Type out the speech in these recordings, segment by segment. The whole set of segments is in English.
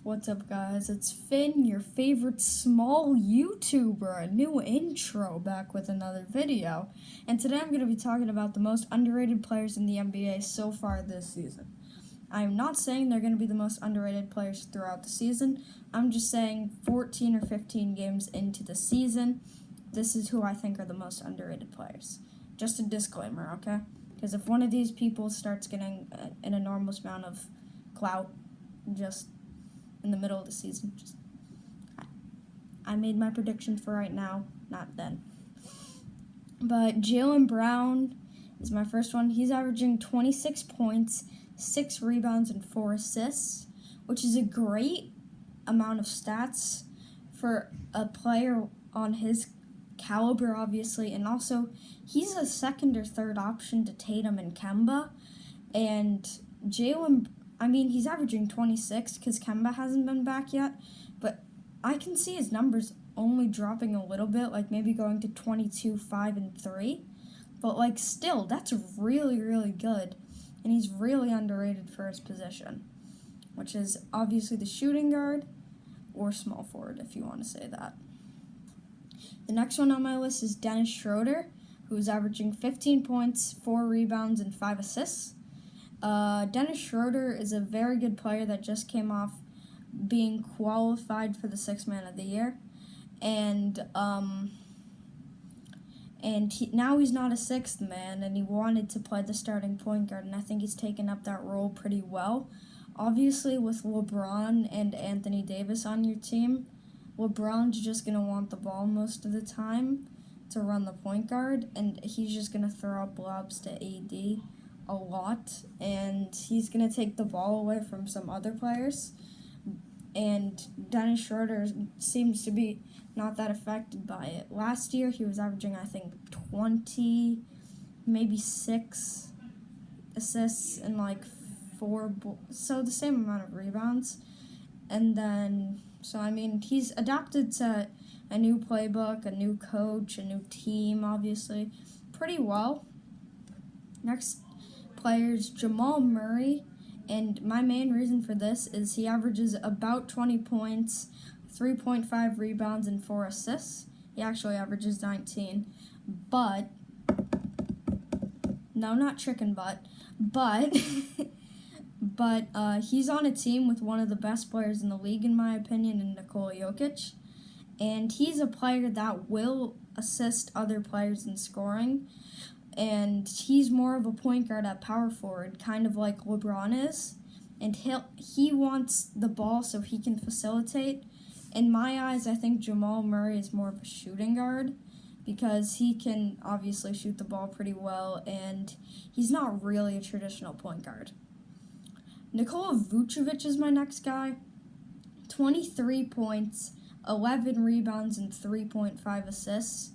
What's up, guys? It's Finn, your favorite small YouTuber. A new intro back with another video. And today I'm going to be talking about the most underrated players in the NBA so far this season. I'm not saying they're going to be the most underrated players throughout the season. I'm just saying 14 or 15 games into the season, this is who I think are the most underrated players. Just a disclaimer, okay? Because if one of these people starts getting an enormous amount of clout just in the middle of the season, I made my predictions for right now, not then. But Jaylen Brown is my first one. He's averaging 26 points, 6 rebounds, and 4 assists, which is a great amount of stats for a player on his caliber, obviously. And also, he's a second or third option to Tatum and Kemba. And he's averaging 26 because Kemba hasn't been back yet. But I can see his numbers only dropping a little bit, like maybe going to 22, 5, and 3. But, still, that's really, really good. And he's really underrated for his position, which is obviously the shooting guard or small forward, if you want to say that. The next one on my list is Dennis Schroeder, who's averaging 15 points, 4 rebounds, and 5 assists. Dennis Schroeder is a very good player that just came off being qualified for the Sixth Man of the Year. Now he's not a sixth man, and he wanted to play the starting point guard, and I think he's taken up that role pretty well. Obviously, with LeBron and Anthony Davis on your team, LeBron's just going to want the ball most of the time to run the point guard, and he's just going to throw up lobs to AD a lot, and he's going to take the ball away from some other players. And Dennis Schroeder seems to be not that affected by it. Last year, he was averaging, I think, 20, maybe 6 assists and 4, so the same amount of rebounds. And then, he's adapted to a new playbook, a new coach, a new team, obviously, pretty well. Next player is Jamal Murray. And my main reason for this is he averages about 20 points, 3.5 rebounds, and 4 assists. He actually averages 19. But, no, not chicken butt, but he's on a team with one of the best players in the league, in my opinion, in Nikola Jokic. And he's a player that will assist other players in scoring. And he's more of a point guard at power forward, kind of like LeBron is. And he wants the ball so he can facilitate. In my eyes, I think Jamal Murray is more of a shooting guard because he can obviously shoot the ball pretty well, and he's not really a traditional point guard. Nikola Vucevic is my next guy. 23 points, 11 rebounds, and 3.5 assists.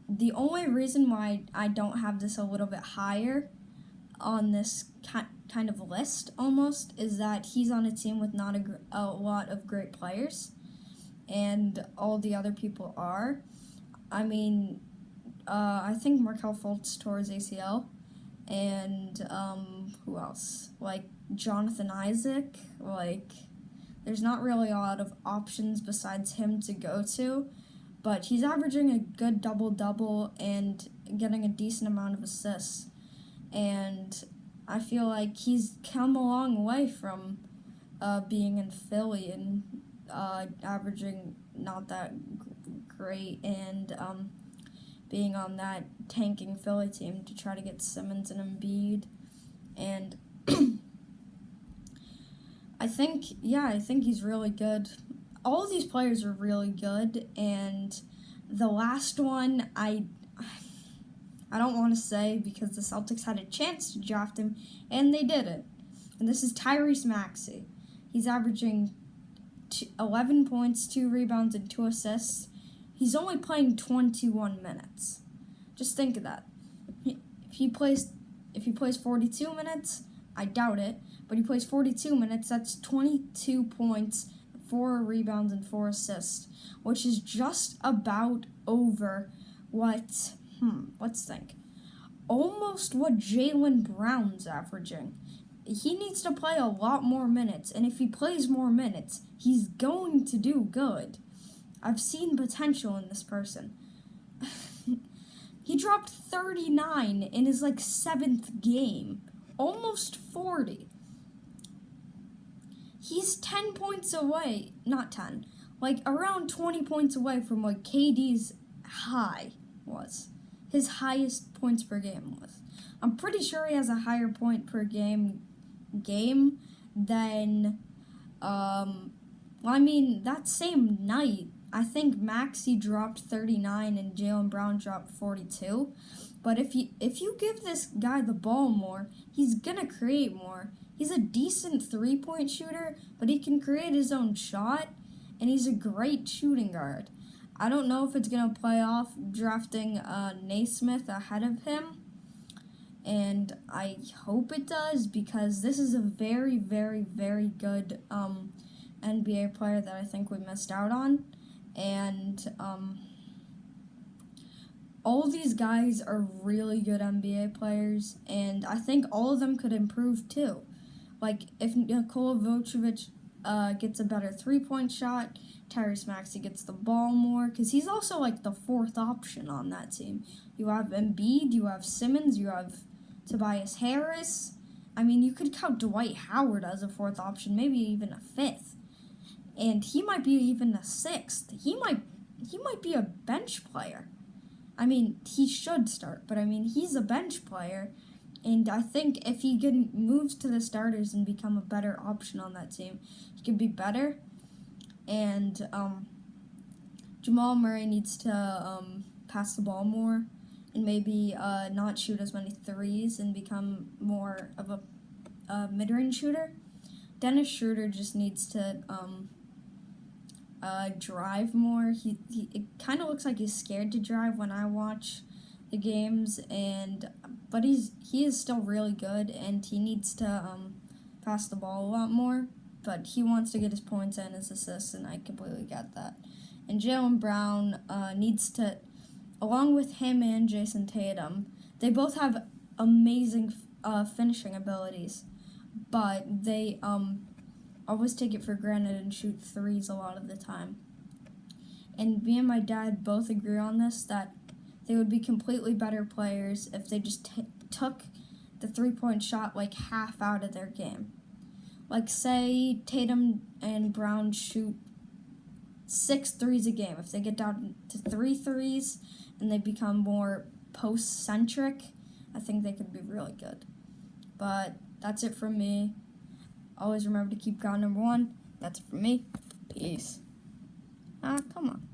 The only reason why I don't have this a little bit higher on this kind of list almost is that he's on a team with not a lot of great players, and all the other people are. I think Markelle Fultz tore his ACL, and who else? Jonathan Isaac. There's not really a lot of options besides him to go to. But he's averaging a good double-double and getting a decent amount of assists. And I feel like he's come a long way from being in Philly and averaging not that great and being on that tanking Philly team to try to get Simmons and Embiid. And I think he's really good. All of these players are really good, and the last one I don't want to say because the Celtics had a chance to draft him, and they didn't. And this is Tyrese Maxey. He's averaging 11 points, 2 rebounds, and 2 assists. He's only playing 21 minutes. Just think of that. If he plays 42 minutes, I doubt it, but he plays 42 minutes, that's 22 points, 4 rebounds, and 4 assists, which is just about over let's think, almost what Jaylen Brown's averaging. he needs to play a lot more minutes, and if he plays more minutes, he's going to do good. I've seen potential in this person. He dropped 39 in his 7th game, almost 40. He's 10 points away, not 10, around 20 points away from what KD's high was. His highest points per game was. I'm pretty sure he has a higher point per game than, that same night, I think Maxey dropped 39 and Jaylen Brown dropped 42. But if you give this guy the ball more, he's going to create more. He's a decent three-point shooter, but he can create his own shot, and he's a great shooting guard. I don't know if it's going to play off drafting Naismith ahead of him, and I hope it does, because this is a very, very, very good NBA player that I think we missed out on. And all these guys are really good NBA players, and I think all of them could improve too. If Nikola Vucevic gets a better three-point shot, Tyrese Maxey gets the ball more, because he's also the fourth option on that team. You have Embiid, you have Simmons, you have Tobias Harris. You could count Dwight Howard as a fourth option, maybe even a fifth. And he might be even a sixth. He might be a bench player. He should start, but he's a bench player. And I think if he moves to the starters and become a better option on that team, he could be better. And Jamal Murray needs to pass the ball more and maybe not shoot as many threes and become more of a mid-range shooter. Dennis Schroeder just needs to drive more. It kind of looks like he's scared to drive when I watch the games, but he is still really good, and he needs to pass the ball a lot more. But he wants to get his points and his assists, and I completely get that. And Jaylen Brown needs to, along with him and Jason Tatum, they both have amazing finishing abilities, but they always take it for granted and shoot threes a lot of the time. And me and my dad both agree on this, that they would be completely better players if they just took the three-point shot half out of their game. Say Tatum and Brown shoot 6 threes a game. If they get down to 3 threes and they become more post-centric, I think they could be really good. But that's it from me. Always remember to keep God number one. That's it from me. Peace. Come on.